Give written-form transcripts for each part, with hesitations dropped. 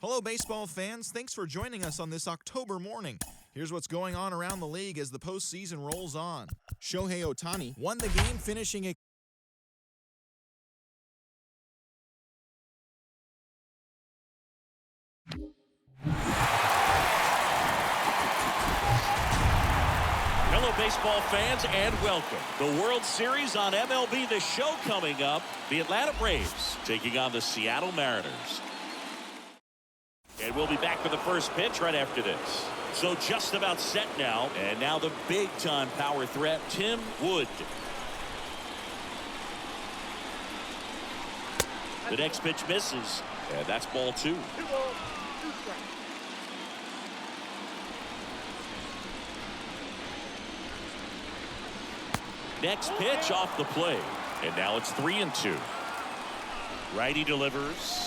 Hello, baseball fans. Thanks for joining us on this October morning. Here's what's going on around the league as the postseason rolls on. Shohei Ohtani won the game, finishing a Hello, baseball fans, and welcome. The World Series on MLB The Show coming up. The Atlanta Braves taking on the Seattle Mariners. And we'll be back with the first pitch right after this. So just about set now. And now the big-time power threat, Tim Wood. The next pitch misses. And that's ball 2. Next pitch off the plate. And now it's 3-2. Righty delivers.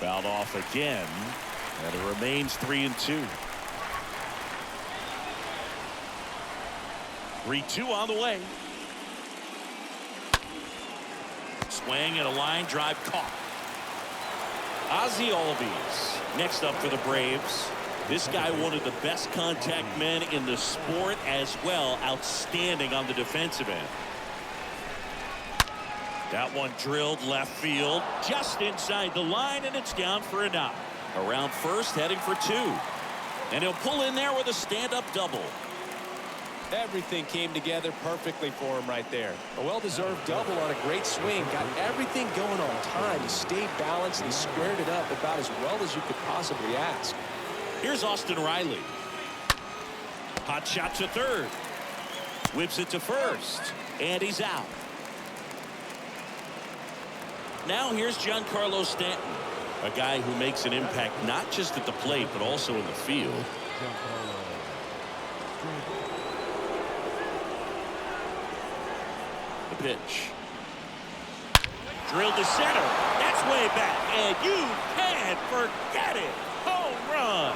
Fouled off again. And it remains 3-2. 3-2 on the way. Swing and a line drive caught. Ozzie Albies next up for the Braves. This guy, one of the best contact men in the sport as well. Outstanding on the defensive end. That one drilled left field, just inside the line, and it's down for a knock. Around first, heading for 2. And he'll pull in there with a stand-up double. Everything came together perfectly for him right there. A well-deserved double on a great swing. Got everything going on time. He stayed balanced and he squared it up about as well as you could possibly ask. Here's Austin Riley. Hot shot to third. Whips it to first. And he's out. Now here's Giancarlo Stanton. A guy who makes an impact not just at the plate but also in the field. The pitch. Drilled to center. That's way back. And you can't forget it. Home run.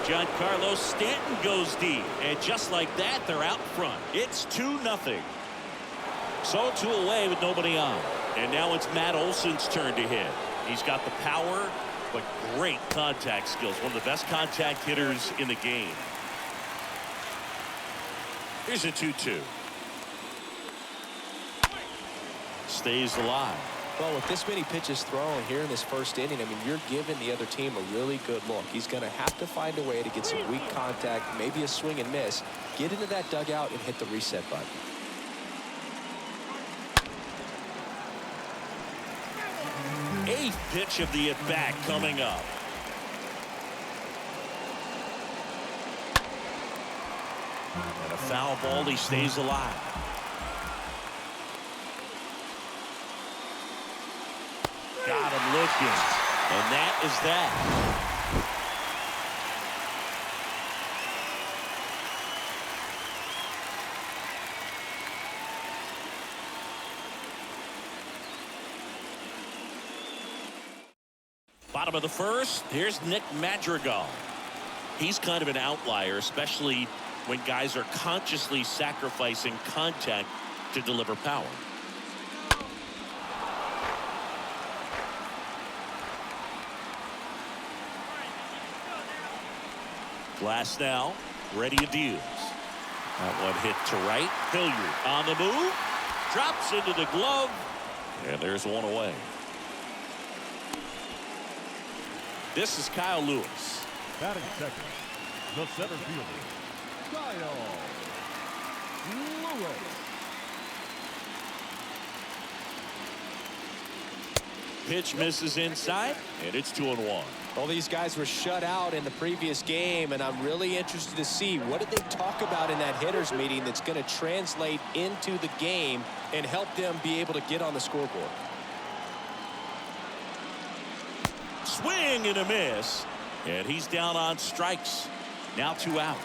Giancarlo Stanton goes deep. And just like that, they're out front. It's 2-0. So 2 away with nobody on. And now it's Matt Olson's turn to hit. He's got the power, but great contact skills. One of the best contact hitters in the game. Here's a 2-2. Stays alive. Well, with this many pitches thrown here in this first inning, I mean, you're giving the other team a really good look. He's going to have to find a way to get some weak contact, maybe a swing and miss, get into that dugout and hit the reset button. Eighth pitch of the at-bat coming up. And a foul ball. He stays alive. Got him looking. And that is that. Bottom of the first, here's Nick Madrigal. He's kind of an outlier, especially when guys are consciously sacrificing contact to deliver power. Glass now, ready to deal. That one hit to right. Hilliard on the move. Drops into the glove. And there's one away. This is Kyle Lewis. Batting second, the center fielder, Kyle Lewis. Pitch misses inside, and it's 2-1. Well, these guys were shut out in the previous game, and I'm really interested to see what did they talk about in that hitters meeting that's going to translate into the game and help them be able to get on the scoreboard. Swing and a miss, and he's down on strikes. Now 2 out.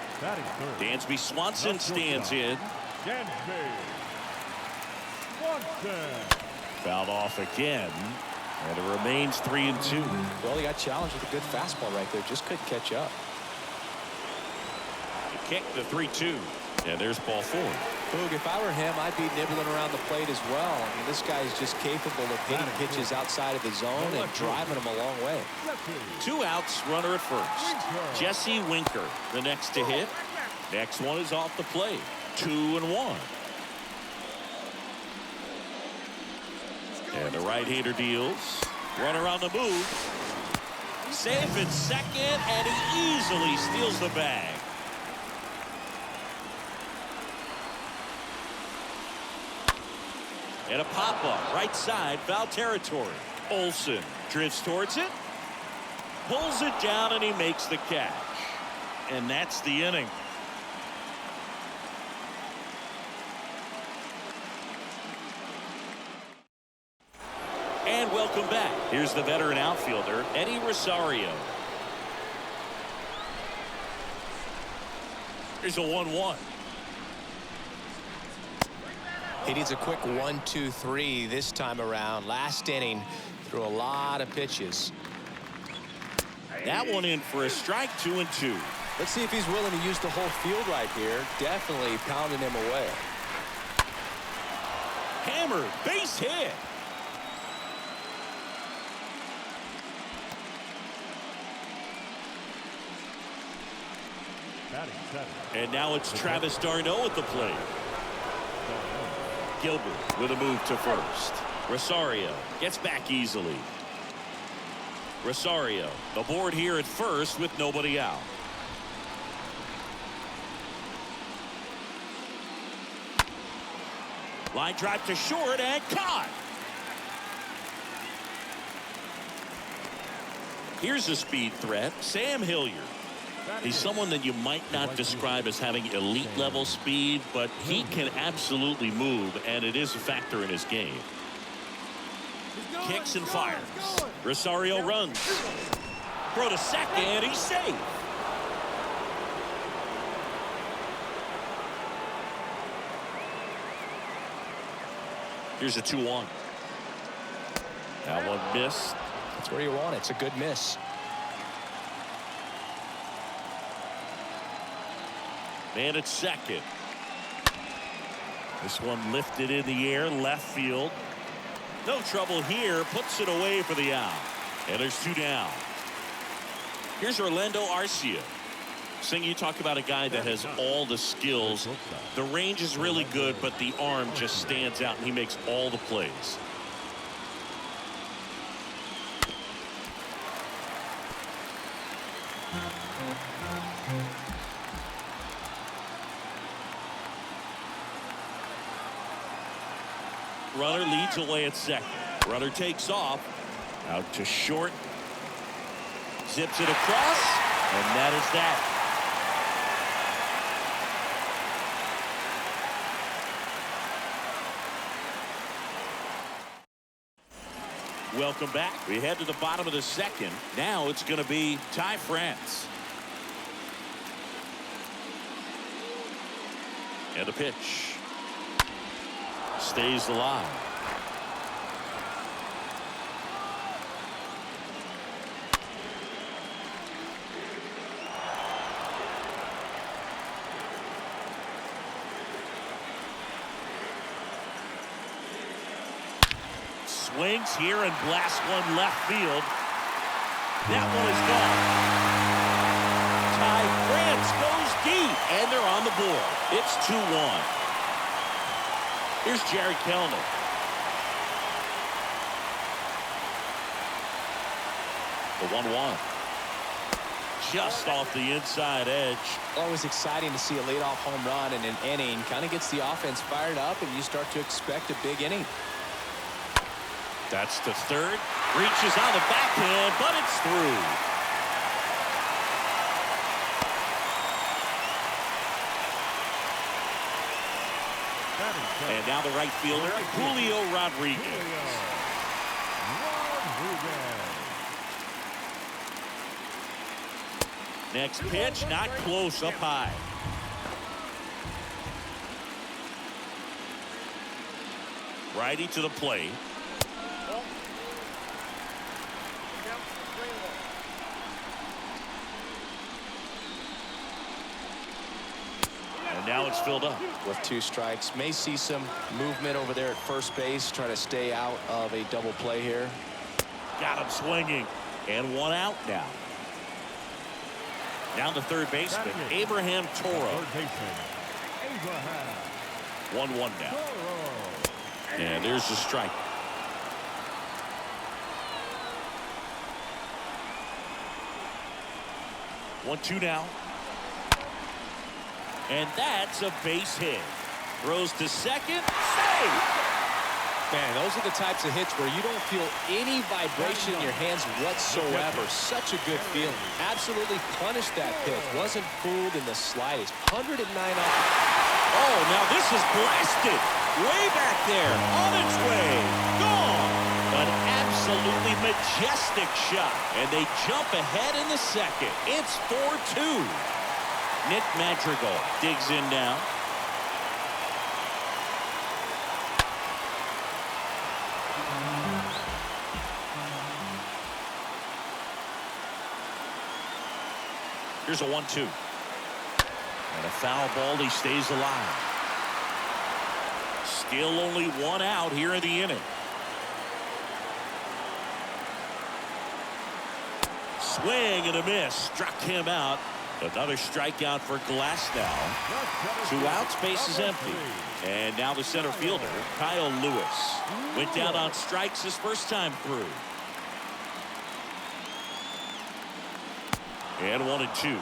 Dansby Swanson stands in. Dansby Swanson. Fouled off again, and it remains 3-2. Well, he got challenged with a good fastball right there. Just couldn't catch up. The kick, the 3-2, and there's ball 4. Boog, if I were him, I'd be nibbling around the plate as well. I mean, this guy is just capable of hitting pitches outside of the zone and driving them a long way. 2 outs, runner at first. Jesse Winker, the next to hit. Next one is off the plate. 2-1. And the right-hander deals. Runner on the move. Safe at second, and he easily steals the bag. And a pop-up, right side, foul territory. Olsen drifts towards it, pulls it down, and he makes the catch. And that's the inning. And welcome back. Here's the veteran outfielder, Eddie Rosario. Here's a 1-1. He needs a quick 1-2-3 this time around. Last inning, threw a lot of pitches. That one in for a strike. 2-2. Let's see if he's willing to use the whole field right here. Definitely pounding him away. Hammered, base hit. And now it's Travis d'Arnaud at the plate. Gilbert with a move to first. Rosario gets back easily. Rosario, the board here at first with nobody out. Line drive to short and caught. Here's a speed threat, Sam Hilliard. He's someone that you might not describe as having elite level speed, but he can absolutely move, and it is a factor in his game. Kicks and fires. Rosario runs. Throw to second, he's safe. Here's a 2-1. That one missed. That's where you want it. It's a good miss. Man at second. This one lifted in the air, left field. No trouble here, puts it away for the out. And there's 2 down. Here's Orlando Arcia. Sing, you talk about a guy that has all the skills. The range is really good, but the arm just stands out, and he makes all the plays. Runner leads away at second. Runner takes off. Out to short. Zips it across. And that is that. Welcome back. We head to the bottom of the second. Now it's going to be Ty France. And a pitch. Stays alive. Swings here and blasts one left field. That one is gone. Ty France goes deep, and they're on the board. It's 2-1. Here's Jared Kellner. The 1-1. Just off the inside edge. Always exciting to see a leadoff home run in an inning. Kind of gets the offense fired up, and you start to expect a big inning. That's to third. Reaches on the backhand, but it's through. And now the right fielder, Julio Rodriguez. Next pitch, not close, up high. Righty to the plate. And And now it's filled up. With 2 strikes, may see some movement over there at first base, trying to stay out of a double play here. Got him swinging. And 1 out now. Down to third baseman, Abraham Toro. Third baseman, Abraham 1-1 now. Toro. And there's the strike. One, 2 now. And that's a base hit. Throws to second. Save! Man, those are the types of hits where you don't feel any vibration in your hands whatsoever. Such a good feeling. Absolutely punished that pitch. Wasn't fooled in the slightest. 109 off. Oh, now this is blasted. Way back there. On its way. Gone. An absolutely majestic shot. And they jump ahead in the second. It's 4-2. Nick Madrigal digs in now. Here's a 1-2. And a foul ball. He stays alive. Still only 1 out here in the inning. Swing and a miss. Struck him out. Another strikeout for Glasnow. 2 outs, base is empty. And now the center fielder, Kyle Lewis. Went down on strikes his first time through. And 1-2.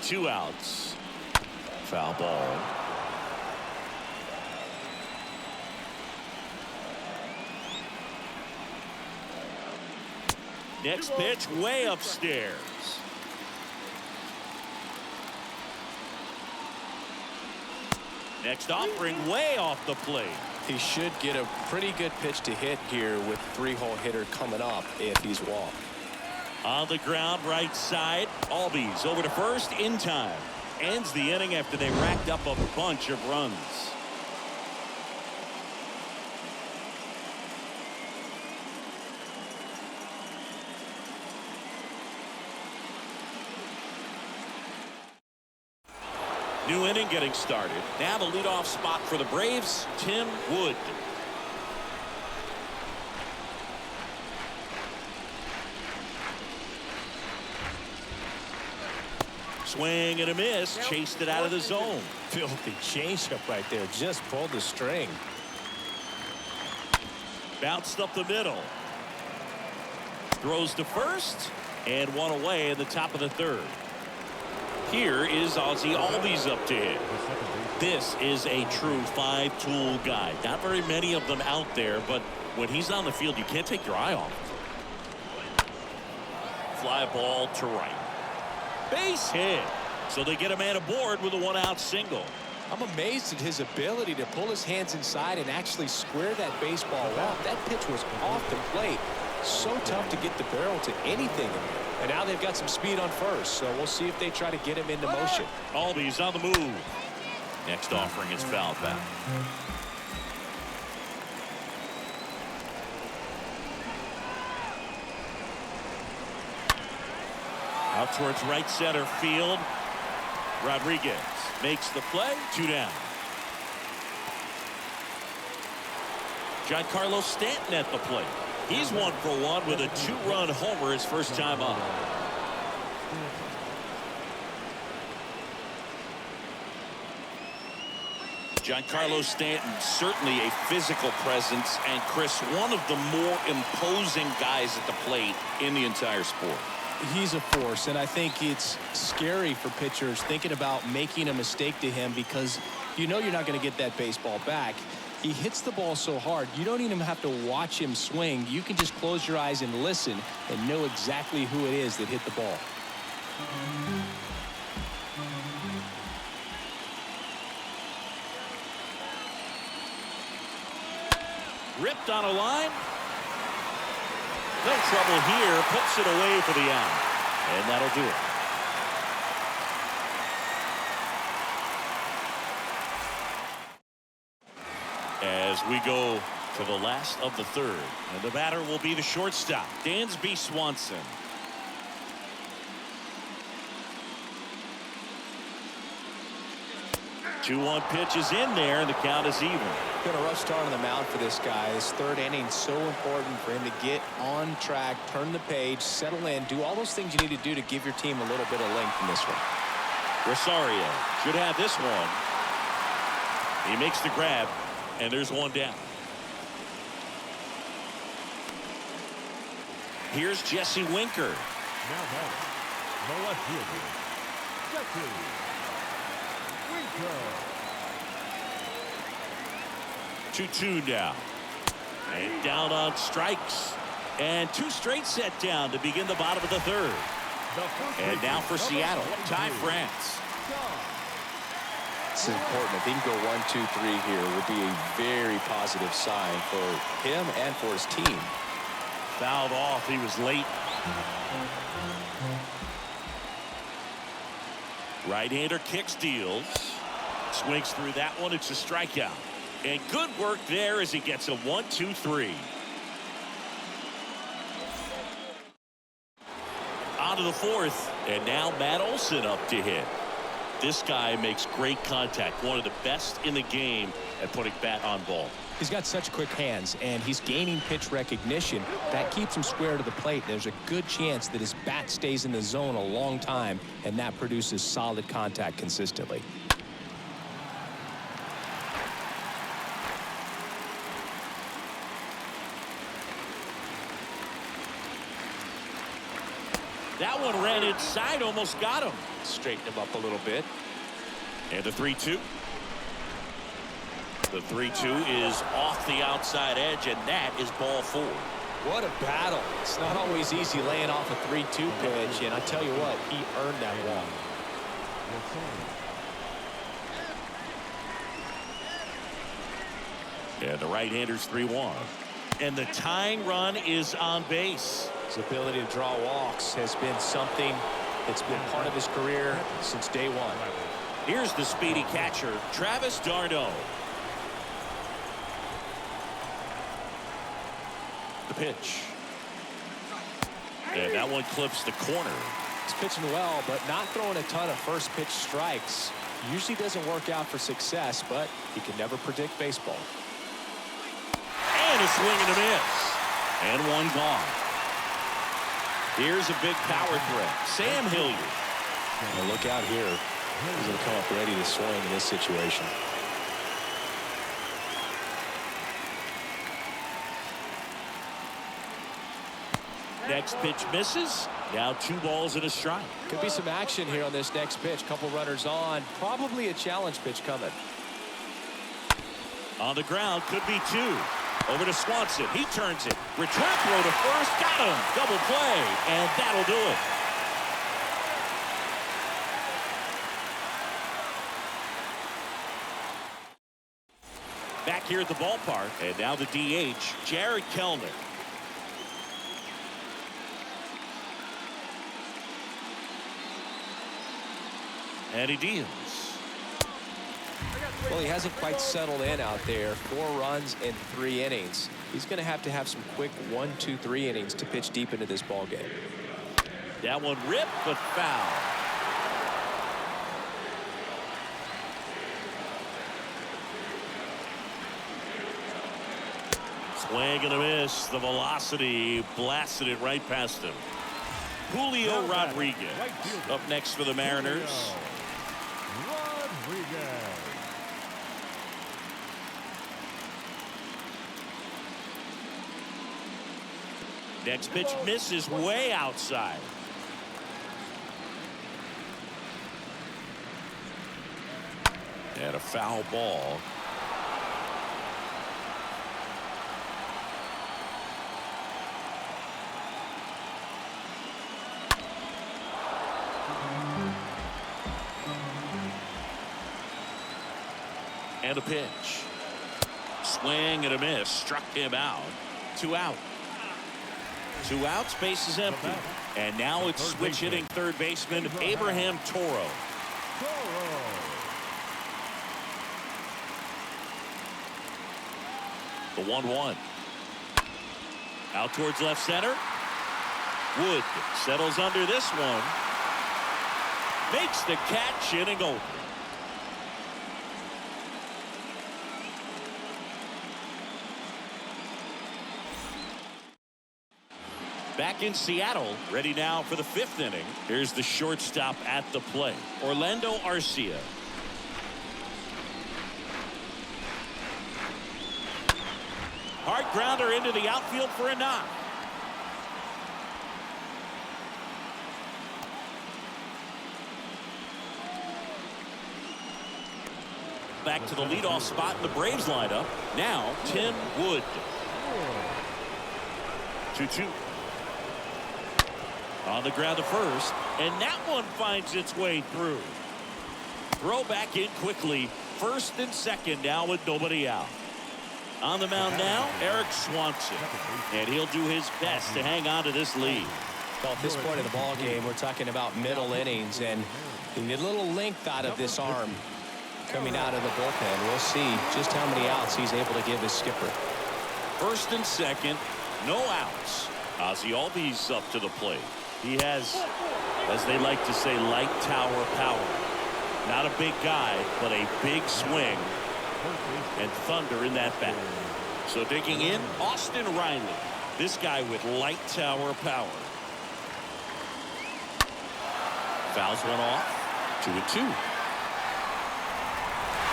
2 outs. Foul ball. Next pitch way upstairs. Next offering way off the plate. He should get a pretty good pitch to hit here with 3-hole hitter coming up if he's walked. On the ground, right side. Albies over to first in time. Ends the inning after they racked up a bunch of runs. New inning getting started. Now the leadoff spot for the Braves, Tim Wood. Swing and a miss. Chased it out of the zone. Filthy changeup right there. Just pulled the string. Bounced up the middle. Throws to first. And 1 away in the top of the 3rd. Here is Ozzie Albies up to hit. This is a true 5-tool guy. Not very many of them out there, but when he's on the field, you can't take your eye off him. Fly ball to right. Base hit. So they get a man aboard with a 1-out single. I'm amazed at his ability to pull his hands inside and actually square that baseball off. That pitch was off the plate. So tough to get the barrel to anything. And now they've got some speed on first, so we'll see if they try to get him into motion. Albies on the move. Next offering is fouled back. Out towards right center field. Rodriguez makes the play. 2 down. Giancarlo Stanton at the plate. He's 1 for 1 with a 2-run homer his first time up. Giancarlo Stanton, certainly a physical presence, and Chris, one of the more imposing guys at the plate in the entire sport. He's a force, and I think it's scary for pitchers thinking about making a mistake to him because you know you're not going to get that baseball back. He hits the ball so hard, you don't even have to watch him swing. You can just close your eyes and listen and know exactly who it is that hit the ball. Ripped on a line. No trouble here. Puts it away for the out. And that'll do it. As we go to the last of the 3rd. And the batter will be the shortstop, Dansby Swanson. 2-1 pitch is in there, and the count is even. Been a rough start on the mound for this guy. His third inning so important for him to get on track, turn the page, settle in, do all those things you need to do to give your team a little bit of length in this one. Rosario should have this one. He makes the grab, and there's one down. Here's Jesse Winker. Now batting, the left fielder, Jesse Winker. 2-2 now. And down on strikes. And 2 straight set down to begin the bottom of the third. And now for Seattle, Ty France. This is important. If he can go 1, 2, 3 here, it will be a very positive sign for him and for his team. Fouled off. He was late. Right-hander kick steals. Swings through that one. It's a strikeout. And good work there as he gets a 1, 2, 3. On to the fourth. And now Matt Olson up to hit. This guy makes great contact. One of the best in the game at putting bat on ball. He's got such quick hands, and he's gaining pitch recognition. That keeps him square to the plate. There's a good chance that his bat stays in the zone a long time, and that produces solid contact consistently. That one ran inside, almost got him. Straighten him up a little bit. And the 3-2. The 3-2 is off the outside edge, and that is ball 4. What a battle. It's not always easy laying off a 3-2 pitch, and I tell you what, he earned that walk. And the right-hander's 3-1. And the tying run is on base. His ability to draw walks has been something that's been part of his career since day one. Here's the speedy catcher, Travis d'Arnaud. The pitch. And that one clips the corner. He's pitching well, but not throwing a ton of first pitch strikes. Usually doesn't work out for success, but you can never predict baseball. And a swing and a miss. And one gone. Here's a big power threat, Sam Hilliard. Now look out here. He's going to come up ready to swing in this situation. Next pitch misses. Now 2 balls and a strike. Could be some action here on this next pitch. Couple runners on. Probably a challenge pitch coming. On the ground, could be 2. Over to Swanson. He turns it. Return throw to first. Got him. Double play. And that'll do it. Back here at the ballpark. And now the DH, Jared Kellner. And he deals. Well, he hasn't quite settled in out there. 4 runs in 3 innings. He's going to have some quick 1, 2, 3 innings to pitch deep into this ball game. That one ripped, but foul. Swing and a miss. The velocity blasted it right past him. Julio Rodriguez up next for the Mariners. Next pitch misses way outside. And a foul ball. And a pitch. Swing and a miss. Struck him out. 2 out. 2 outs, base is empty. And now it's switch hitting third baseman Abraham Toro. The 1-1. Out towards left center. Wood settles under this one. Makes the catch, inning over. Back in Seattle, ready now for the 5th inning. Here's the shortstop at the plate, Orlando Arcia. Hard grounder into the outfield for a knock. Back to the leadoff spot in the Braves lineup. Now, Tim Wood. 2-2. On the ground to first, and that one finds its way through. Throw back in quickly. First and second now with nobody out. On the mound now, Eric Swanson. And he'll do his best to hang on to this lead. Well, at this point of the ball game, we're talking about middle innings, and the little length out of this arm coming out of the bullpen. We'll see just how many outs he's able to give his skipper. First and second, no outs. Ozzie Albies up to the plate. He has, as they like to say, light tower power. Not a big guy, but a big swing and thunder in that bat. So digging in, Austin Riley. This guy with light tower power. Fouls one off. 2-2.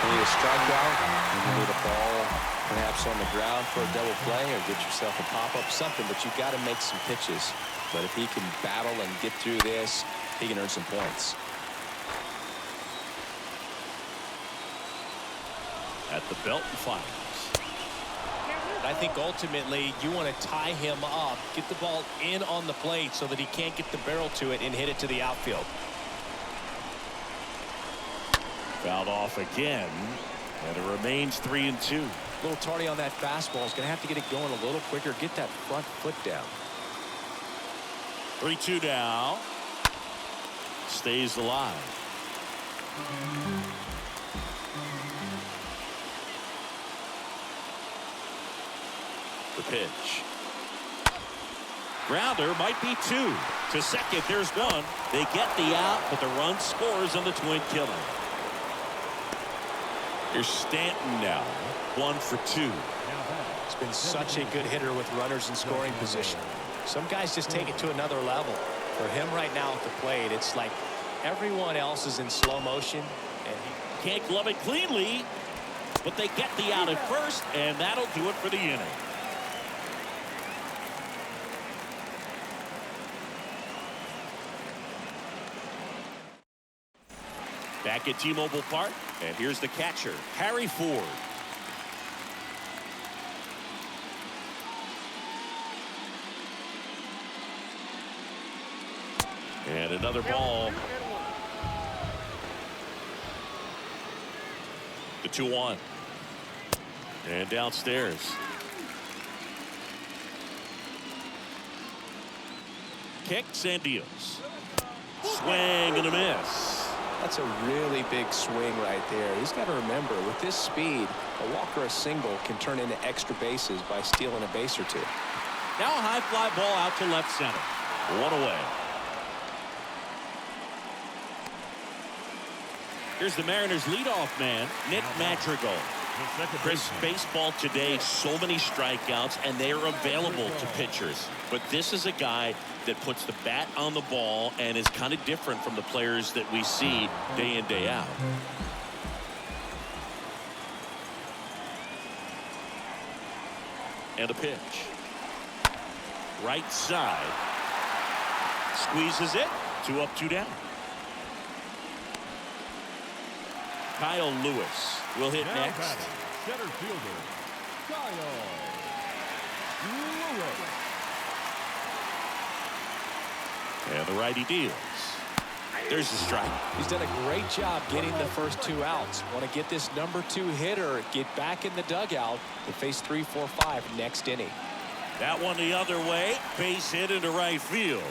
You need a strikeout. You need a ball perhaps on the ground for a double play, or get yourself a pop-up, something, but you've got to make some pitches. But if he can battle and get through this, he can earn some points. At the belt and fires. I think ultimately you want to tie him up, get the ball in on the plate so that he can't get the barrel to it and hit it to the outfield. Fouled off again, and it remains 3-2. A little tardy on that fastball. Is going to have to get it going a little quicker. Get that front foot down. 3-2 now. Stays alive. The pitch. Grounder might be 2. To second, there's 1. They get the out, but the run scores on the twin killer. Here's Stanton now. 1 for 2. He's been such a good hitter with runners in scoring position. Some guys just take it to another level. For him right now at the plate, it's like everyone else is in slow motion, and he can't glove it cleanly, but they get the out at first, and that'll do it for the inning. Back at T-Mobile Park, and here's the catcher, Harry Ford. And another ball. The 2-1. And downstairs. Kicks and deals. Swing and a miss. That's a really big swing right there. He's got to remember, with this speed, a walk or a single can turn into extra bases by stealing a base or two. Now a high fly ball out to left center. 1 away. Here's the Mariners leadoff man, Nick Madrigal. Chris, baseball today, so many strikeouts, and they are available to pitchers. But this is a guy that puts the bat on the ball and is kind of different from the players that we see day in, day out. And a pitch. Right side. Squeezes it. 2 up, 2 down. Kyle Lewis will hit Now next. batting, center fielder, Kyle Lewis. And the righty deals. There's the strike. He's done a great job getting the first 2 outs. Want to get this number 2 hitter, get back in the dugout to face 3, 4, 5 next inning. That one the other way. Base hit into right field.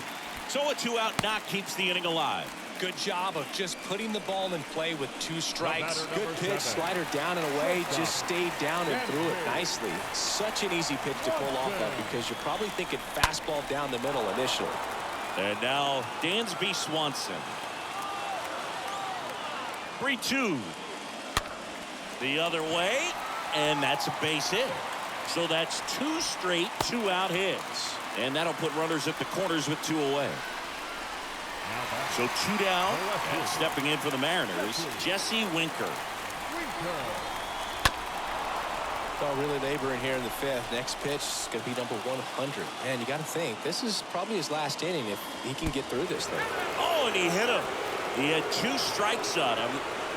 So a 2-out knock keeps the inning alive. Good job of just putting the ball in play with 2 strikes. Batter, Good pitch, 7. slider down and away, just stayed down and threw it nicely. Such an easy pitch to pull off of because you're probably thinking fastball down the middle initially. And now Dansby Swanson. 3-2. The other way, and that's a base hit. So that's 2 straight 2-out hits. And that'll put runners at the corners with 2 away. So 2 down, and stepping in for the Mariners, Jesse Winker. Well, really laboring here in the 5th. Next pitch is going to be number 100. Man, you got to think, this is probably his last inning if he can get through this thing. Oh, and he hit him. He had 2 strikes on him,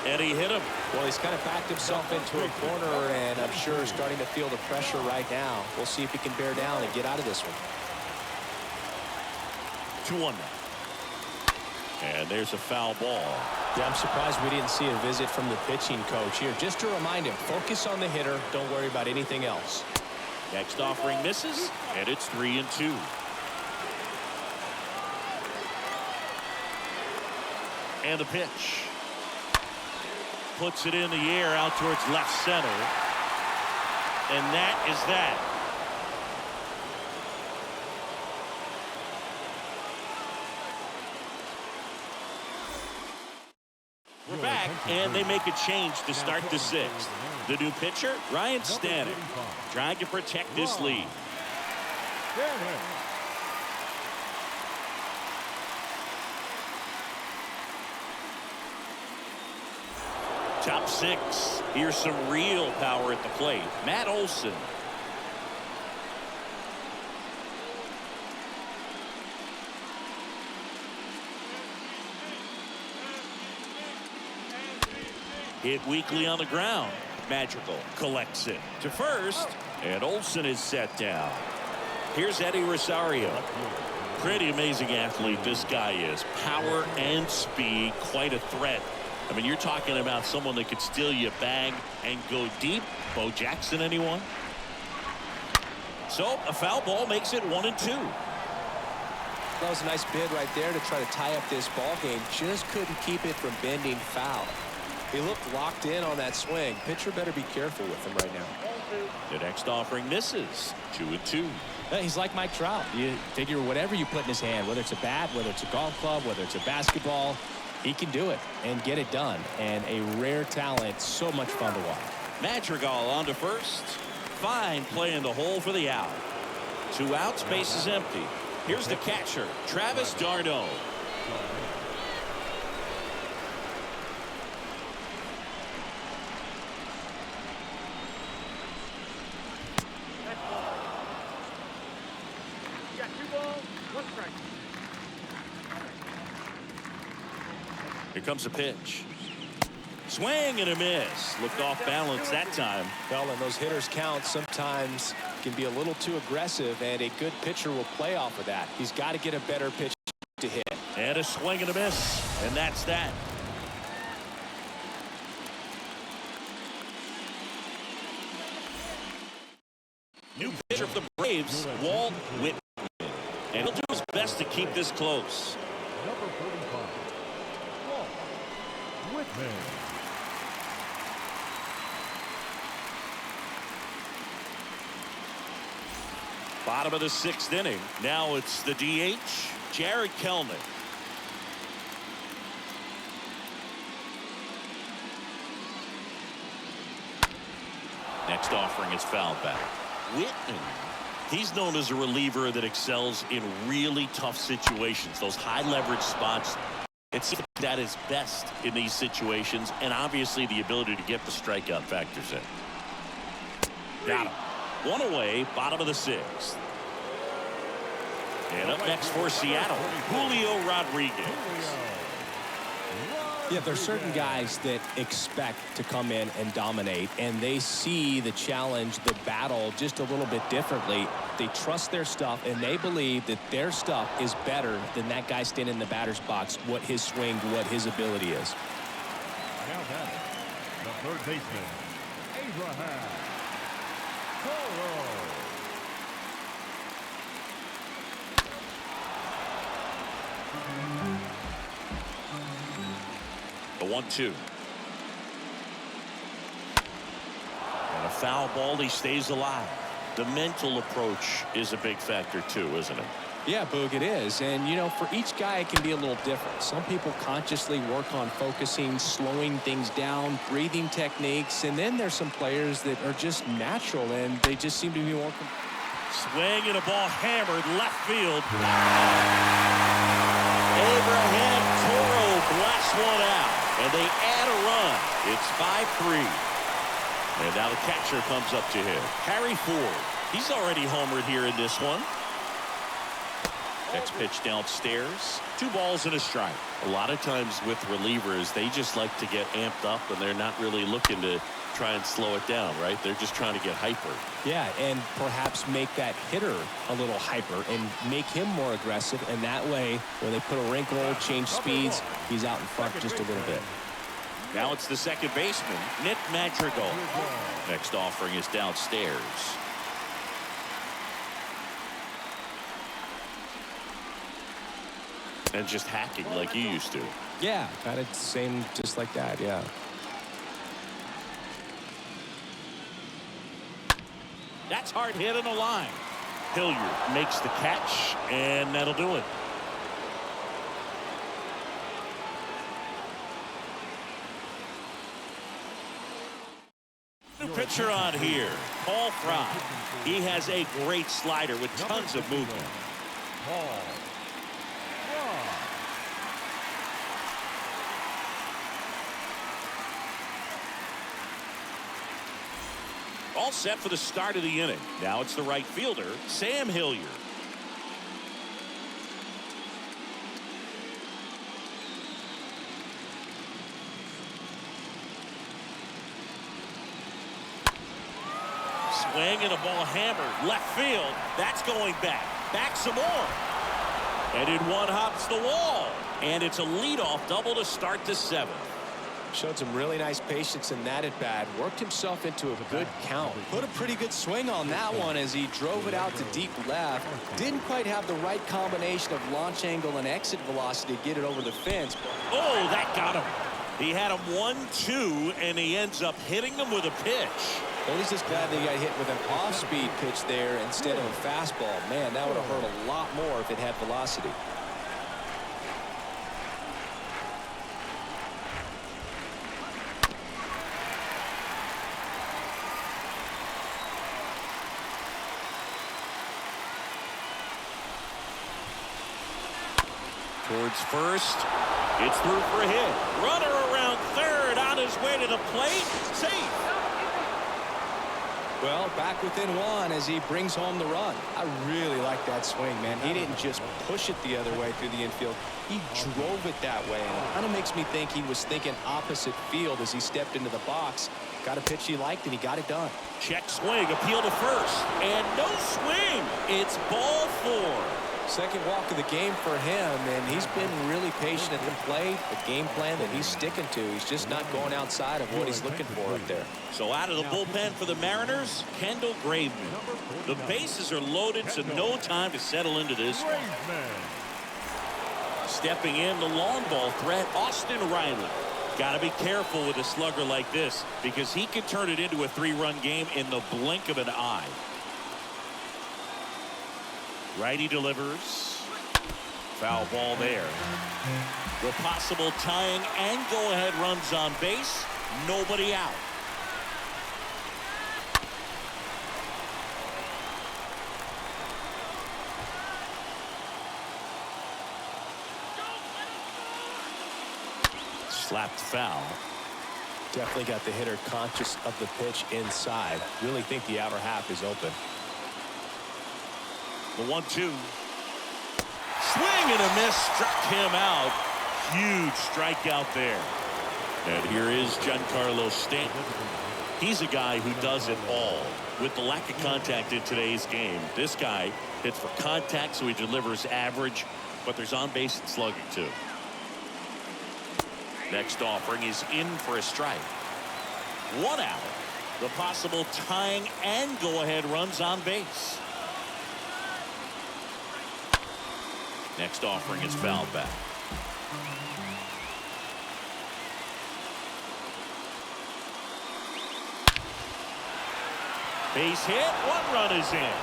and he hit him. Well, he's kind of backed himself into a corner, and I'm sure starting to feel the pressure right now. We'll see if he can bear down and get out of this one. 2-1 now. And there's a foul ball. Yeah, I'm surprised we didn't see a visit from the pitching coach here. Just to remind him, focus on the hitter. Don't worry about anything else. Next offering misses, and it's 3-2. And the pitch. Puts it in the air out towards left center. And that is that. We're back, and they make a change to start the 6th. The new pitcher, Ryan Stanek, trying to protect this lead. Top 6. Here's some real power at the plate. Matt Olson. Hit weakly on the ground. Madrigal collects it to first, and Olson is set down. Here's Eddie Rosario. Pretty amazing athlete this guy is. Power and speed, quite a threat. I mean, you're talking about someone that could steal you a bag and go deep. Bo Jackson, anyone? So a foul ball makes it 1-2. That was a nice bid right there to try to tie up this ball game. Just couldn't keep it from bending foul. He looked locked in on that swing. Pitcher better be careful with him right now. The next offering misses. 2-2. He's like Mike Trout. You figure whatever you put in his hand, whether it's a bat, whether it's a golf club, whether it's a basketball, he can do it and get it done. And a rare talent, so much fun to watch. Madrigal on to first. Fine play in the hole for the out. 2 outs, base is empty. Here's the catcher, Travis d'Arnaud. Here comes a pitch. Swing and a miss. Looked off balance that time. Well, and those hitters count sometimes can be a little too aggressive, and a good pitcher will play off of that. He's got to get a better pitch to hit. And a swing and a miss. And that's that. New pitcher for the Braves, Walt Whitman. And he'll do his best to keep this close. Number 45, Walt Whitman. Bottom of the 6th inning. Now it's the DH, Jared Kelnick. Next offering is fouled back. Whitman. He's known as a reliever that excels in really tough situations, those high leverage spots. It's at his best in these situations, and obviously the ability to get the strikeout factors in. Got him. 1 away, bottom of the 6th. And up next for Seattle, Julio Rodriguez. Yeah, there's certain guys that expect to come in and dominate, and they see the challenge, the battle just a little bit differently. They trust their stuff, and they believe that their stuff is better than that guy standing in the batter's box, what his swing, what his ability is. Now that the third baseman, Abraham Toro. The 1-2. And a foul ball, he stays alive. The mental approach is a big factor too, isn't it? Yeah, Boog, it is. And, you know, for each guy, it can be a little different. Some people consciously work on focusing, slowing things down, breathing techniques. And then there's some players that are just natural, and they just seem to be more. Swing and a ball hammered left field. Abraham Toro blasts one out, and they add a run. It's 5-3. And now the catcher comes up to him. Harry Ford. He's already homered here in this one. Next pitch downstairs. 2 balls and a strike. A lot of times with relievers, they just like to get amped up, and they're not really looking to try and slow it down, right? They're just trying to get hyper. Yeah, and perhaps make that hitter a little hyper and make him more aggressive. And that way, when they put a wrinkle, change speeds, he's out in front just a little bit. Now it's the second baseman, Nick Madrigal. Next offering is downstairs. And just hacking like you used to. Yeah, kind of same, just like that, yeah. That's hard hit on the line. Hilliard makes the catch, and that'll do it. New pitcher on here, Paul Fry. He has a great slider with tons of movement. Paul. All set for the start of the inning. Now it's the right fielder, Sam Hilliard. Swing and a ball hammered left field. That's going back. Back some more. And in one hops the wall. And it's a leadoff double to start the 7th. Showed some really nice patience in that at bat. Worked himself into a good count. Put a pretty good swing on that one as he drove it out to deep left. Didn't quite have the right combination of launch angle and exit velocity to get it over the fence. Oh, that got him. He had him 1-2, and he ends up hitting him with a pitch. Well, he's just glad they got hit with an off-speed pitch there instead of a fastball. Man, that would have hurt a lot more if it had velocity. Towards first. It's through for a hit. Runner around third on his way to the plate. Safe. Well, back within 1 as he brings home the run. I really like that swing, man. He didn't just push it the other way through the infield. He drove it that way. And it kind of makes me think he was thinking opposite field as he stepped into the box. Got a pitch he liked, and he got it done. Check swing. Appeal to first. And no swing. It's ball 4. Second walk of the game for him, and he's been really patient at the plate. The game plan that he's sticking to, he's just not going outside of what he's looking for up there. So out of the bullpen for the Mariners, Kendall Graveman. The bases are loaded, so no time to settle into this one. Stepping in, the long ball threat, Austin Riley. Got to be careful with a slugger like this because he can turn it into a 3-run game in the blink of an eye. Righty delivers. Foul ball there. The possible tying and go-ahead runs on base. Nobody out. Slapped foul. Definitely got the hitter conscious of the pitch inside. Really think the outer half is open. The 1-2. Swing and a miss, struck him out. Huge strikeout there. And here is Giancarlo Stanton. He's a guy who does it all. With the lack of contact in today's game, this guy hits for contact, so he delivers average, but there's on base and slugging too. Next offering is in for a strike. 1 out. The possible tying and go-ahead runs on base. Next offering is fouled back. Base hit. 1 run is in.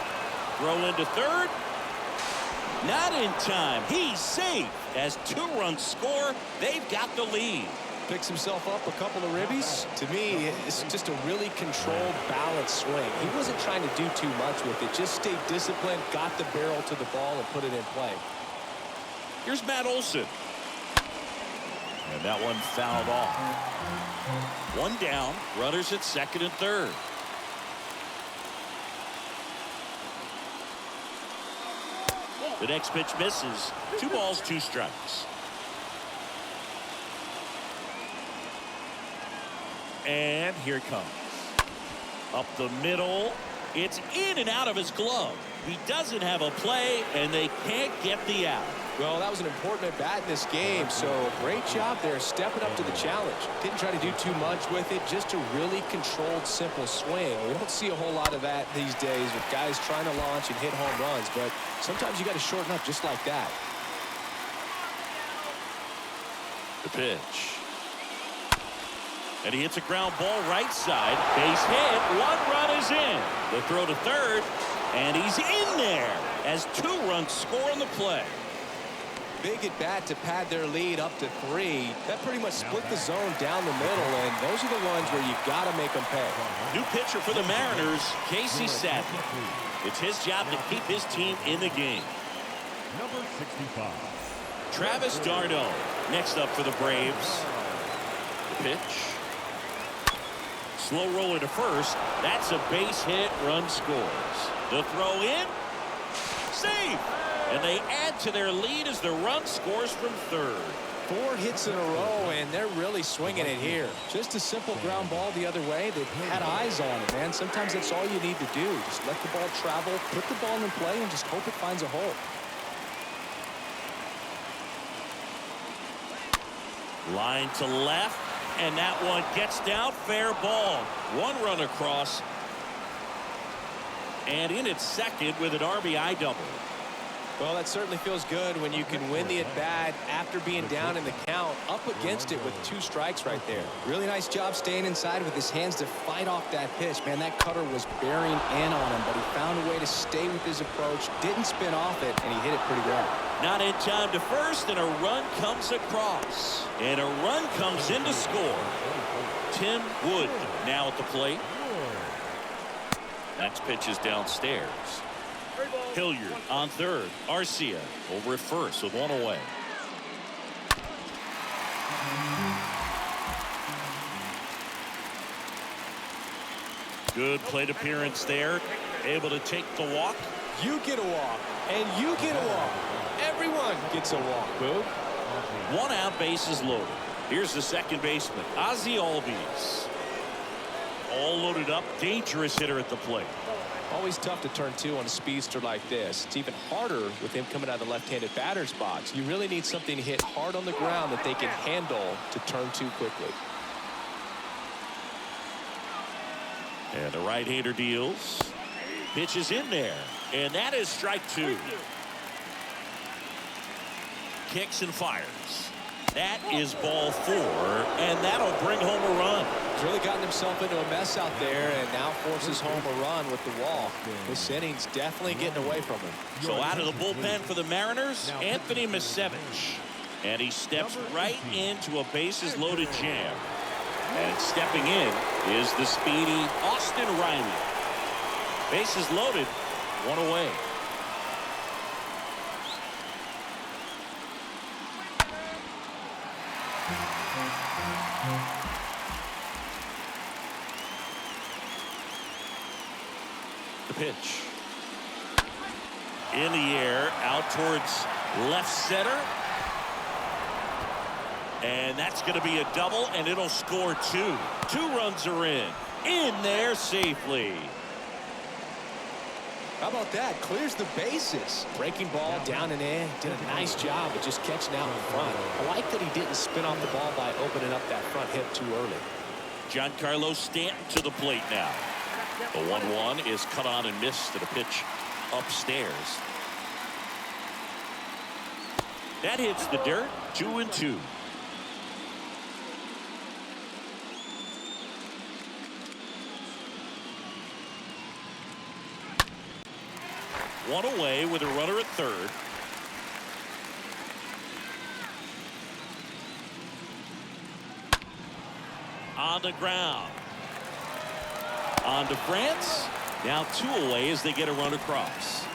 Throw into third. Not in time. He's safe. As 2 runs score, they've got the lead. Picks himself up a couple of ribbies. To me, it's just a really controlled, balanced swing. He wasn't trying to do too much with it. Just stayed disciplined, got the barrel to the ball, and put it in play. Here's Matt Olson. And that one fouled off. 1 down. Runners at second and third. The next pitch misses. 2 balls, 2 strikes. And here it comes. Up the middle. It's in and out of his glove. He doesn't have a play, and they can't get the out. Well, that was an important at-bat in this game, so great job there stepping up to the challenge. Didn't try to do too much with it, just a really controlled, simple swing. We don't see a whole lot of that these days with guys trying to launch and hit home runs, but sometimes you got to shorten up just like that. The pitch. And he hits a ground ball right side. Base hit. 1 run is in. The throw to third. And he's in there as 2 runs score on the play. Big at bat to pad their lead up to 3. That pretty much split the zone down the middle, and those are the ones where you've got to make them pay. New pitcher for the Mariners, Casey Sadler. It's his job to keep his team in the game. Number 65. Travis d'Arnaud next up for the Braves. The pitch. Slow roller to first. That's a base hit. Run scores. The throw in. Safe. And they add to their lead as the run scores from third. 4 hits in a row, and they're really swinging it here. Just a simple ground ball the other way. They've had eyes on it, man. Sometimes that's all you need to do. Just let the ball travel, put the ball in play, and just hope it finds a hole. Line to left, and that one gets down. Fair ball. 1 run across. And in at second with an RBI double. Well, that certainly feels good when you can win the at-bat after being down in the count, up against it with 2 strikes right there. Really nice job staying inside with his hands to fight off that pitch. Man, that cutter was bearing in on him, but he found a way to stay with his approach, didn't spin off it, and he hit it pretty well. Not in time to first, and a run comes across. And a run comes in to score. Tim Wood now at the plate. Next pitch is downstairs. Hilliard on third. Arcia over at first with 1 away. Good plate appearance there. Able to take the walk. You get a walk, and you get a walk. Everyone gets a walk, Boog. 1 out, bases loaded. Here's the second baseman, Ozzie Albies. All loaded up. Dangerous hitter at the plate. Always tough to turn 2 on a speedster like this. It's even harder with him coming out of the left-handed batter's box. You really need something to hit hard on the ground that they can handle to turn 2 quickly. And the right-hander deals. Pitch is in there. And that is strike 2. Kicks and fires. That is ball 4. And that'll bring home a run. He's really gotten himself into a mess out there and now forces home a run with the walk. This inning's definitely getting away from him. So out of the bullpen for the Mariners, Anthony Misevich. And he steps right into a bases-loaded jam. And stepping in is the speedy Austin Riley. Bases loaded, 1 away. The pitch. In the air, out towards left center. And that's going to be a double, and it'll score 2. 2 runs are in there safely. How about that? Clears the bases. Breaking ball down and in. Did a nice job of just catching out in front. I like that he didn't spin off the ball by opening up that front hip too early. Giancarlo Stanton to the plate now. The 1-1 is cut on and missed at a pitch upstairs. That hits the dirt. 2-2. One away with a runner at third. On the ground. On to France. Now 2 away as they get a run across.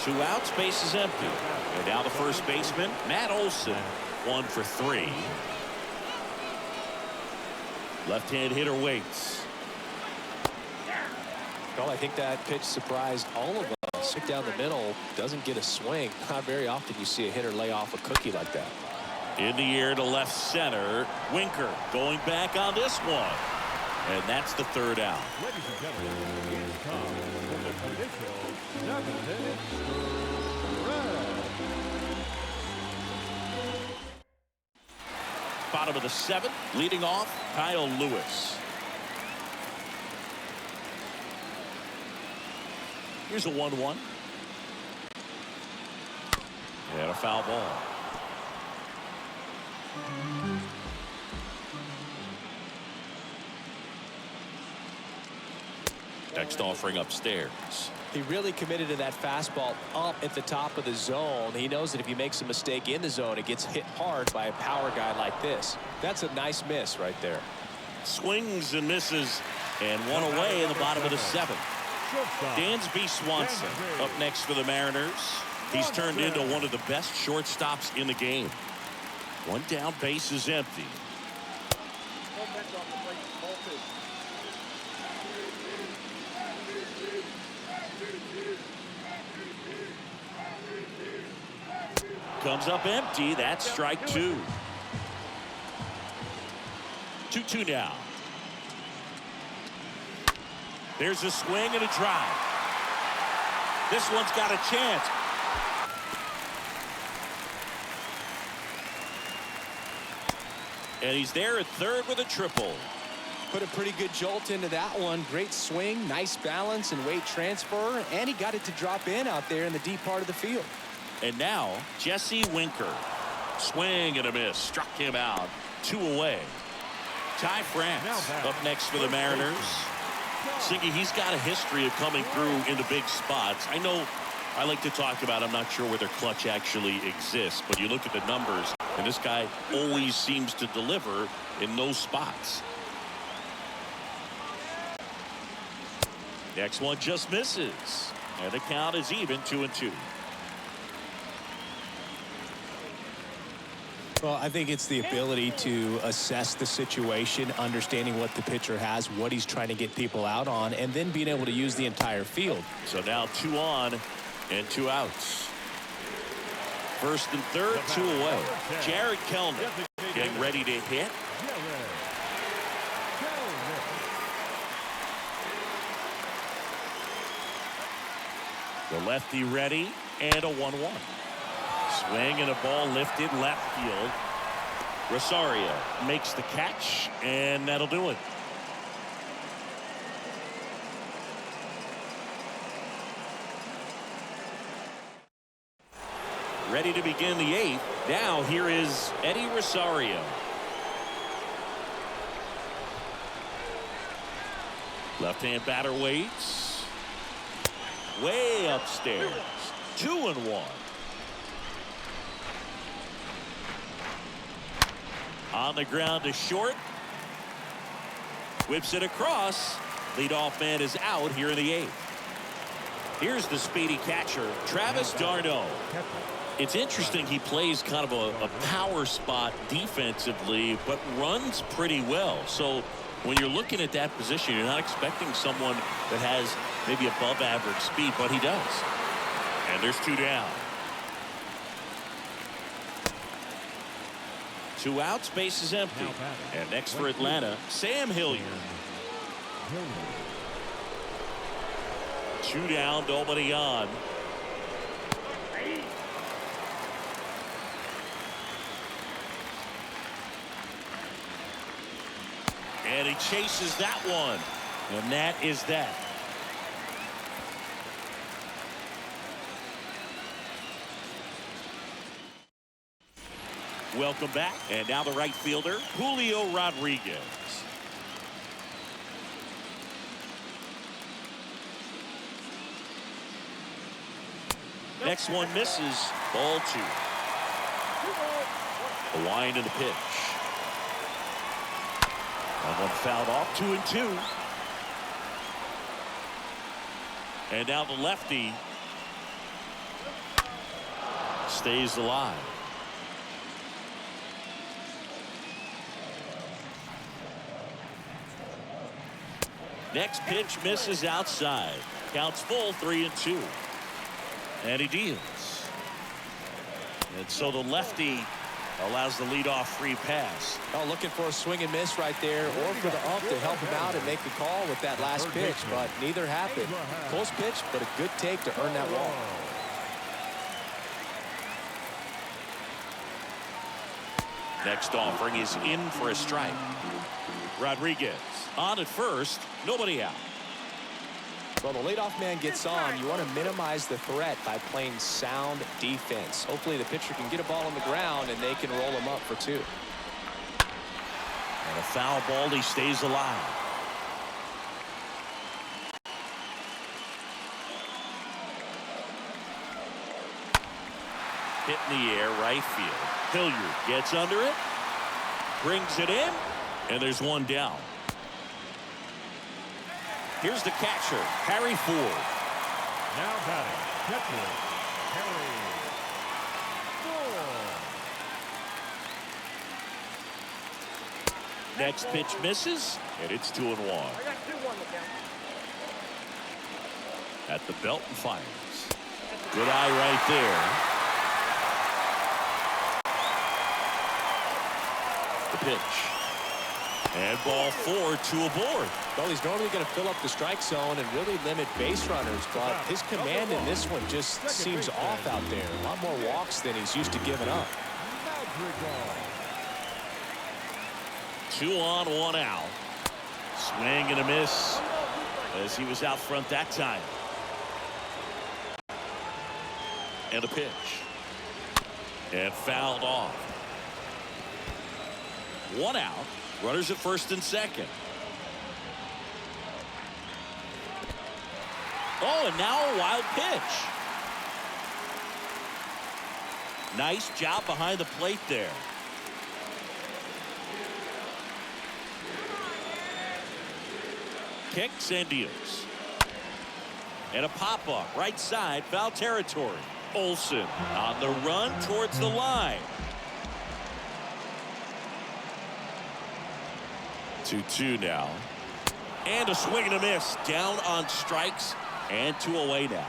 2 outs, base is empty. And now the first baseman, Matt Olson, 1 for 3. Left-hand hitter waits. Well, I think that pitch surprised all of us. Right down the middle, doesn't get a swing. Not very often you see a hitter lay off a cookie like that. In the air to left center. Winker going back on this one. And that's the 3rd out. Ladies and gentlemen, here comes from the initial 7th inning, Red. Bottom of the 7th, leading off, Kyle Lewis. Here's a 1-1. And a foul ball. Next offering upstairs. He really committed to that fastball up at the top of the zone. He knows that if he makes a mistake in the zone, it gets hit hard by a power guy like this. That's a nice miss right there. Swings and misses, and 1 away in the bottom of the 7th. Dansby Swanson up next for the Mariners. He's turned into one of the best shortstops in the game. 1 down, base is empty. Comes up empty. That's strike 2. 2-2 now. There's a swing and a drive. This one's got a chance. And he's there at 3rd with a triple. Put a pretty good jolt into that one. Great swing, nice balance and weight transfer, and he got it to drop in out there in the deep part of the field. And now Jesse Winker. Swing and a miss. Struck him out. 2 away. Ty France up next for the Mariners. Siggy, he's got a history of coming through into big spots. I know I like to talk about, I'm not sure where their clutch actually exists, but you look at the numbers, and this guy always seems to deliver in those spots. Next one just misses. And the count is even, 2-2. Well, I think it's the ability to assess the situation, understanding what the pitcher has, what he's trying to get people out on, and then being able to use the entire field. So now 2 on and 2 outs. 1st and 3rd, 2 away. Jared Kelnick getting ready to hit. The lefty ready, and a 1-1. Swing and a ball lifted left field. Rosario makes the catch, and that'll do it. Ready to begin the 8th. Now here is Eddie Rosario. Left-hand batter waits. Way upstairs. 2-1. On the ground to short. Whips it across. Leadoff man is out here in the 8th. Here's the speedy catcher, Travis d'Arnaud. It's interesting, he plays kind of a power spot defensively, but runs pretty well. So when you're looking at that position, you're not expecting someone that has maybe above average speed, but he does. And there's 2 down. 2 outs, base is empty. And next for Atlanta, Sam Hilliard. 2 down, nobody on. And he chases that one. And that is that. Welcome back. And now the right fielder, Julio Rodriguez. Next one misses. Ball 2. The wind of the pitch. That one fouled off, 2-2. And now the lefty stays alive. Next pitch misses outside. Counts full, 3-2. And he deals. And so the lefty allows the leadoff free pass. Oh, looking for a swing and miss right there, or for the ump to help him out and make the call with that last pitch, but neither happened. Close pitch, but a good take to earn that walk. Next offering is in for a strike. Rodriguez on at first, nobody out. Well, the leadoff man gets on. You want to minimize the threat by playing sound defense. Hopefully the pitcher can get a ball on the ground and they can roll him up for 2. And a foul ball, he stays alive. Hit in the air, right field. Hilliard gets under it, brings it in, and there's one down. Here's the catcher, Harry Ford. Now batting, catcher, Harry Ford. Next pitch misses, and it's 2-1. I got 2-1 to count. At the belt and fires. Good eye right there. The pitch. And ball 4, 2 aboard. Well, he's normally going to fill up the strike zone and really limit base runners, but his command in this one just seems off out there. A lot more walks than he's used to giving up. 2 on, 1 out. Swing and a miss as he was out front that time. And a pitch. And fouled off. 1 out. Runners at first and second. Oh, and now a wild pitch. Nice job behind the plate there. Kicks and deals. And a pop-up right side, foul territory. Olsen on the run towards the line. 2-2 now. And a swing and a miss. Down on strikes and 2 away now.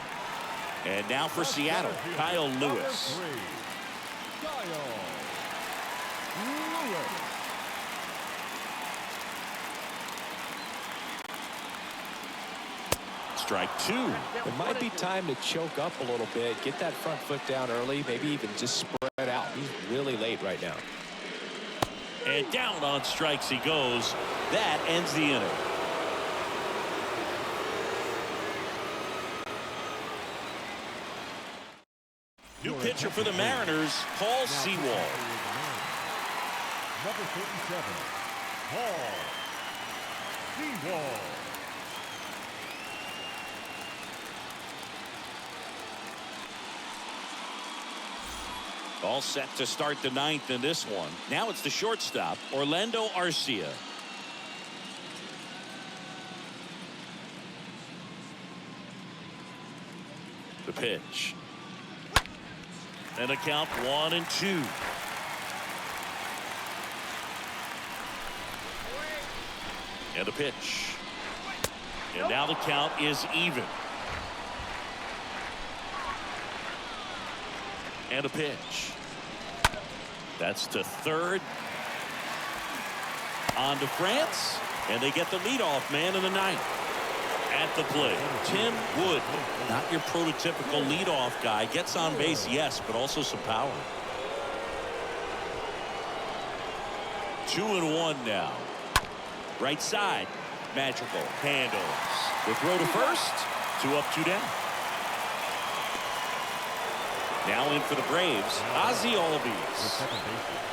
And now for Seattle, Kyle Lewis. Strike 2. It might be time to choke up a little bit, get that front foot down early, maybe even just spread out. He's really late right now. And down on strikes he goes. That ends the inning. New pitcher for the Mariners, Paul Sewald. Number 37, Paul Sewald. All set to start the 9th in this one. Now it's the shortstop, Orlando Arcia. The pitch. And a count 1-2. And a pitch. And now the count is even. And a pitch. That's to third. On to France. And they get the leadoff man in the 9th. At the plate, Tim Wood, not your prototypical leadoff guy. Gets on base, yes, but also some power. 2-1 now. Right side, magical handles. The throw to first. 2 up, 2 down. Now in for the Braves, Ozzie Albies.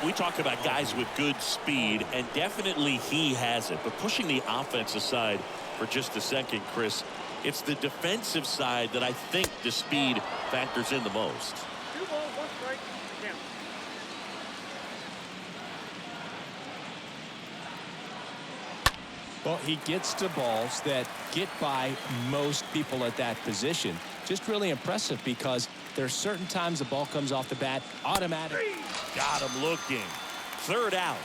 We talk about guys with good speed, and definitely he has it. But pushing the offense aside for just a second, Chris, it's the defensive side that I think the speed factors in the most. 2 balls, 1 strike, count. Well, he gets to balls that get by most people at that position. Just really impressive because there's certain times the ball comes off the bat automatic. Got him looking. Third out.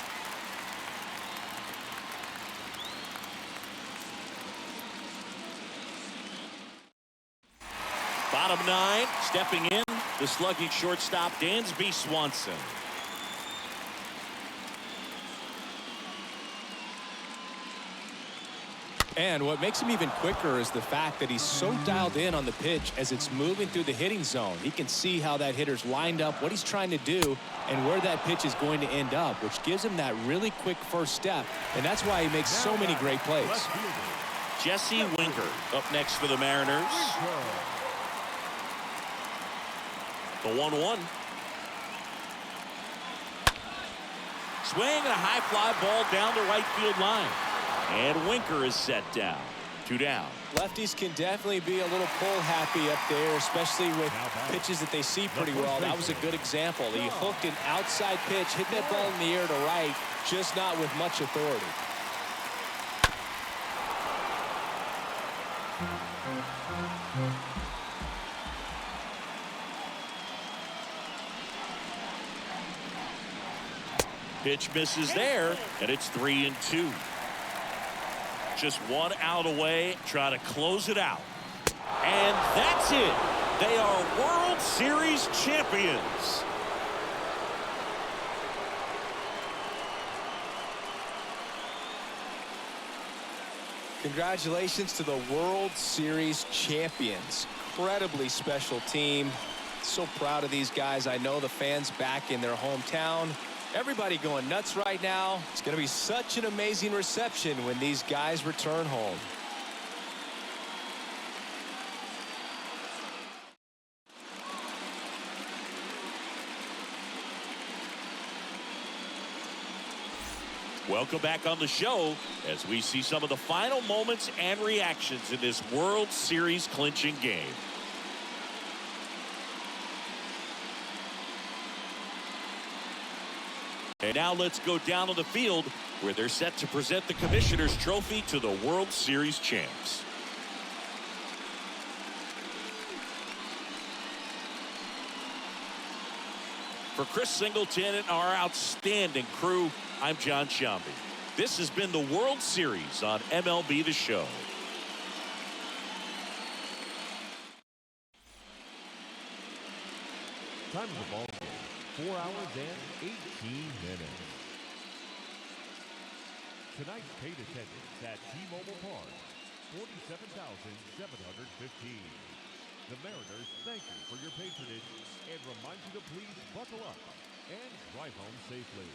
Bottom 9, stepping in, the slugging shortstop, Dansby Swanson. And what makes him even quicker is the fact that he's so dialed in on the pitch as it's moving through the hitting zone. He can see how that hitter's lined up, what he's trying to do, and where that pitch is going to end up, which gives him that really quick first step. And that's why he makes so many great plays. Jesse Winker up next for the Mariners. The 1-1. Swing and a high fly ball down the right field line. And Winker is set down. 2 down. Lefties can definitely be a little pull happy up there, especially with pitches that they see pretty well. That was a good example. He hooked an outside pitch, hit that ball in the air to right, just not with much authority. Pitch misses there, and it's 3-2. Just 1 out away, try to close it out. And that's it. They are World Series champions. Congratulations to the World Series champions. Incredibly special team. So proud of these guys. I know the fans back in their hometown. Everybody going nuts right now. It's going to be such an amazing reception when these guys return home. Welcome back on the show as we see some of the final moments and reactions in this World Series clinching game. And now let's go down on the field where they're set to present the Commissioner's Trophy to the World Series champs. For Chris Singleton and our outstanding crew, I'm John Shambi. This has been the World Series on MLB The Show. Time of the ball game, 4 hours and 18 minutes. Tonight's paid attendance at T-Mobile Park, 47,715. The Mariners thank you for your patronage and remind you to please buckle up and drive home safely.